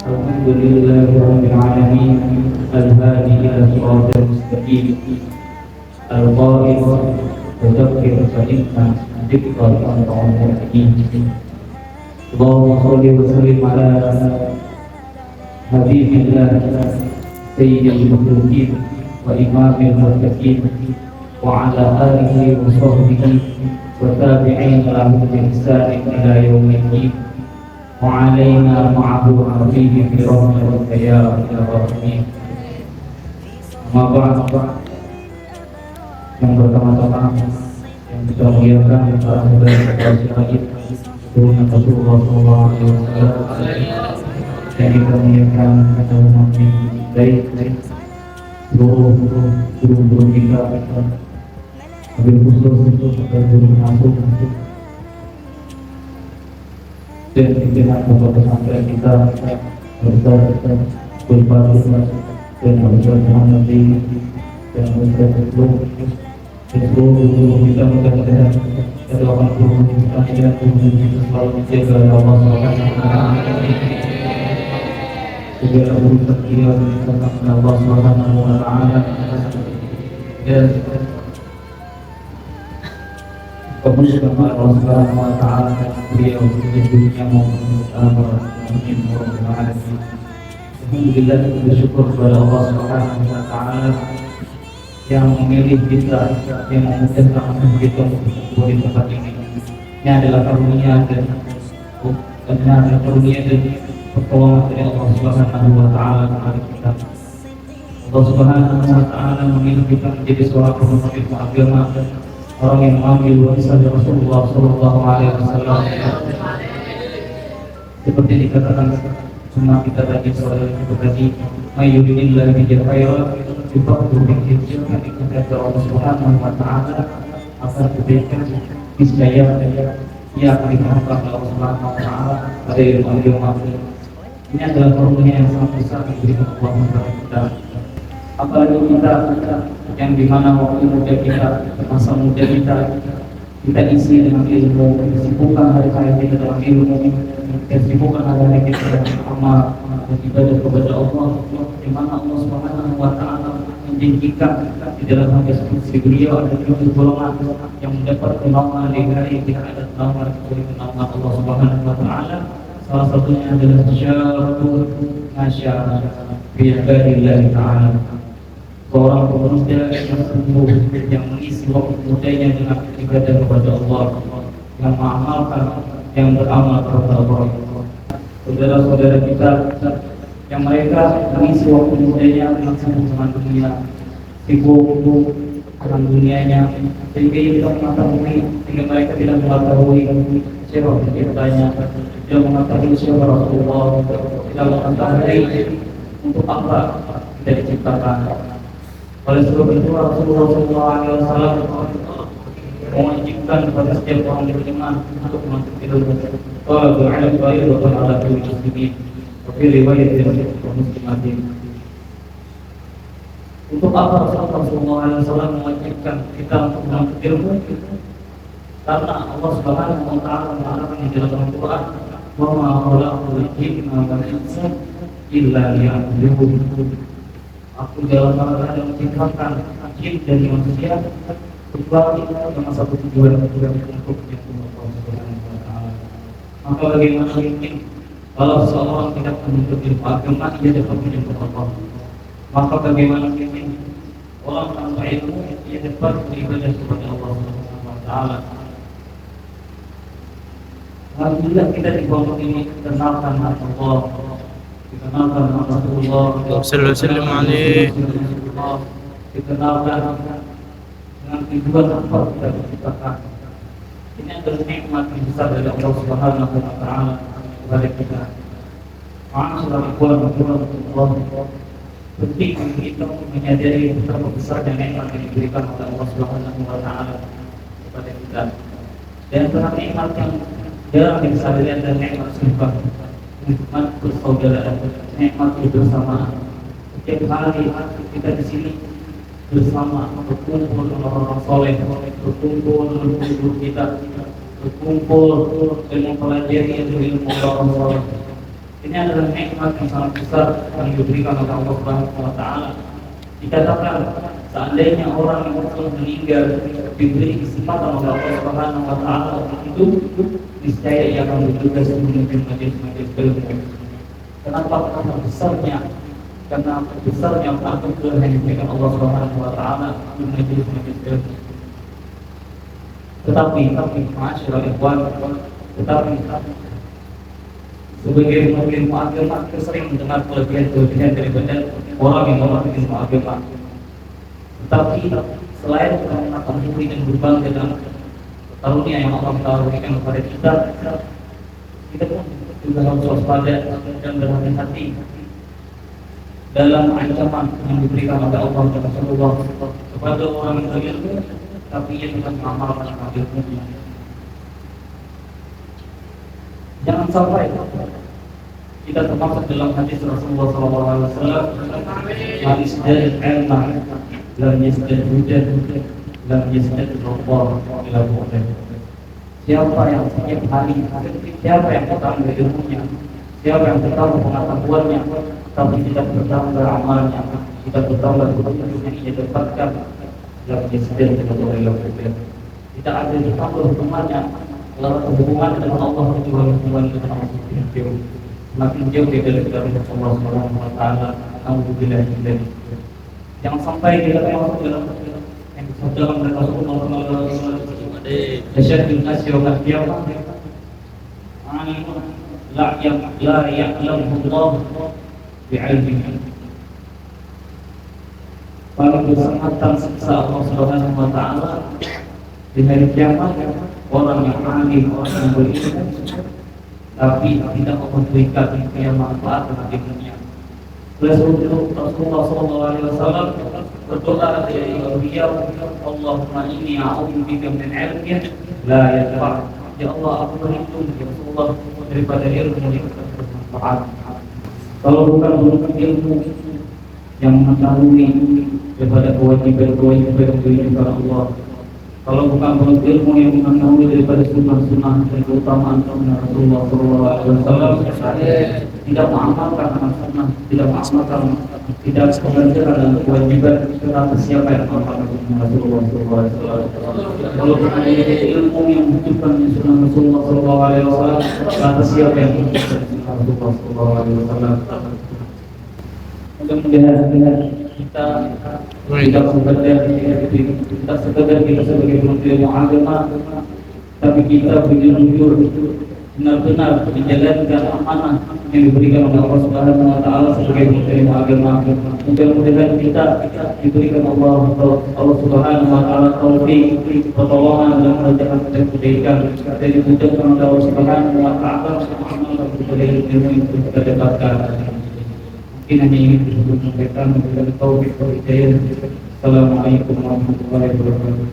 الحمد لله رب العالمين الهادي إلى صراط المستقيم القائل وذكر فإن الذكرى تنفع المؤمنين. اللهم صل وسلم على حبيب الله سيد المخلوقين وإمام المتقين وعلى آله وصحبه وتابعين لهم بإحسان إلى يوم الدين وعلينا معه عظيم برحمتك يا أرحم الراحمين. Amma ba'd, yang pertama-tama yang kita muliakan para saudara-saudara sekalian, turunan Rasulullah SAW yang kita muliakan kata umat baik seluruh guru-guru kita, wabil khusus pada guru masuk dan pimpinan pondok pesantren kita, Ustaz Al-Fatih dan Ustaz Muhammad dan Ustaz Ibrahim dan seluruh guru kita, mudah-mudahan kedoakan guru kita kita selalu dijaga oleh Allah SWT. Segala urusan kita diserahkan oleh Allah SWT dan kemudian Allah SWT beliau hidupnya maupun alhamdulillah, kita bersyukur kepada Allah SWT yang memilih kita, yang memudahkan kita untuk di tempat ini. Ini adalah karunia dan pertolongan dari Allah SWT kepada kita. Allah SWT memilih kita menjadi seorang pemimpin agama, orang yang mengambil warisan dari Rasulullah SAW. Seperti dikatakan semua kita tadi sore tadi, mayyudillah bihi khairan yufaqihu fihi yang dikatakan Allah Subhanahu wa taala akan kebaikan niscaya ia akan dimaafkan oleh Allah Subhanahu wa taala pada ilmu. Ini adalah karunia yang sangat besar yang diberikan Allah kepada kita. Apalagi kita yang dimana waktu muda kita, masa muda kita isi dengan ilmu, kesibukan hari-hari kita dalam ilmu, kesibukan hari-hari kita dalam amal dan ibadah kepada Allah, di mana Allah Subhanahu wa taala menjanjikan di dalam hadis qudsi beliau ada 7 golongan yang mendapat naungan di hari tidak ada naungan kecuali naungan Allah Subhanahu wa taala. Salah satunya adalah syabun nasya fi ibadillah taala. Seorang pemuda yang sungguh yang mengisi waktu mudanya dengan ibadah kepada Allah, yang mengamalkan, yang beramal kepada Allah. Saudara-saudara kita yang mereka mengisi waktu mudanya dengan sibuk dengan dunia, sibuk dengan dunianya, sehingga tidak mengetahui, sehingga mereka tidak mengetahui siapa penciptanya, tidak mengetahui siapa Rasulullah, tidak mengetahui untuk apa kita diciptakan. Oleh sebab itu Rasulullah SAW mewajibkan kepada setiap orang beriman untuk menuntut ilmu. Qala bi'ilmi fariidatan 'ala kulli muslimin wa fi riwayatin muslimatin. Untuk apa Rasulullah SAW mewajibkan kita untuk menuntut ilmu? Karena Allah Subhanahu wa taala mengatakan di dalam Al-Qur'an, "Wa ma khalaqtul jinna wal insa illa liya'budun." Aku dalam rangka menciptakan jin dan manusia kecuali dengan satu tujuan untuk yaitu Allah Subhanahu wa taala. Maka bagaimana mungkin kalau seorang tidak menuntut ilmu agama ia dapat menyembah Allah? Maka bagaimana mungkin orang tanpa ilmu ia dapat beribadah kepada Allah Subhanahu wa taala? Alhamdulillah kita di kelompok ini kenalkan Allah, dikenalkan Rasulullah sallallahu alaihi wasallam, dikenalkan dengan tujuan apa kita diciptakan. Ini adalah nikmat yang besar dari Allah Subhanahu wa taala kepada kita. Ma'asyiral ikhwan Allah, penting kita menyadari betapa besarnya nikmat yang diberikan oleh Allah Subhanahu wa taala kepada kita. Dan antara nikmat yang jarang disadari adalah nikmat sumpah, nikmat persaudaraan, nikmat kebersamaan. Setiap hari kita di sini bersama, berkumpul dengan orang soleh, berkumpul dengan guru kita, berkumpul dan mempelajari ilmu orang soleh. Ini adalah nikmat yang sangat besar yang diberikan oleh Allah Subhanahu wa taala. Dikatakan seandainya orang yang telah meninggal diberi kesempatan oleh Allah Subhanahu wa taala itu niscaya ia akan bertugas memimpin majelis-majelis ilmu. Kenapa? Karena besarnya waktu yang diberikan Allah Subhanahu wa taala untuk majelis-majelis ilmu. Tetapi masyaallah ikhwan, tetapi sebagai ilmu agama kita sering mendengar kelebihan daripada orang yang ilmu agama. Tetapi selain kita menakjuburi dan berbangga dengan karunia yang Allah Taala berikan kepada kita pun juga harus waspada dan berhati-hati dalam ancaman yang diberikan oleh Allah dan Rasulullah kepada orang yang berilmu tapi ia tidak mengamalkan ilmunya. Jangan sampai kita termasuk dalam hadis Rasulullah SAW, hadis dari ilmu, lam yazdad hujan, lam yazdad Allah ila hujan. Siapa yang setiap hari, siapa yang bertambah ilmunya, siapa yang bertambah pengetahuannya, tapi tidak bertambah amalnya, tidak bertambah ilmu yang ia dapatkan, lam yazdad Allah ila hujan. Tidak ada bertambah hubungannya. Lalu hubungan dengan Allah juga hubungan dengan Allah jauh, semakin jauh dari Allah Subhanahu wa taala. Alhamdulillah. Jangan sampai kita masuk dalam Rasulullah sallallahu alaihi wasallam tasyaddu nas yawm al-qiyamah la ya'lamu Allah bi'ilmihi. Paling sangat siksa Allah Subhanahu wa taala di hari kiamat. Orang yang alim, orang yang berilmu, tapi tidak memberikan yang manfaat bagi dunia. Rasulullah SAW berdoa dari beliau, Allahumma inni a'udzubika min ilmin la yanfa'. Ya Allah, aku berlindung ya Rasulullah daripada ilmu yang tidak bermanfaat. Kalau bukan ilmu yang mengetahui daripada kewajiban-kewajiban yang diberikan Allah. Kalau bukan ilmu yang mengetahui daripada sunnah-sunnah dan keutamaan Rasulullah SAW, tidak mengamalkan sunnah, tidak mengamalkan, tidak mengerjakan dan kewajiban atas siapa yang mengamalkan Rasulullah SAW. Kalau bukan ilmu yang membutuhkan sunnah Rasulullah SAW, atas siapa yang membutuhkan sunnah Rasulullah SAW. Mudah-mudahan kita tidak sekedar kita sebagai penuntut agama, tapi kita benar-benar benar-benar menjalankan amanah yang diberikan oleh Allah Subhanahu wa taala sebagai penuntut agama. Mudah-mudahan kita diberikan Allah Subhanahu wa taala taufik, pertolongan dalam mengerjakan kebaikan dan dimudahkan oleh Allah Subhanahu wa taala mengamalkan kebaikan yang kita dapatkan. Mungkin hanya ingin disebut mereka memberikan taufik dan hidayah. Assalamualaikum warahmatullahi wabarakatuh.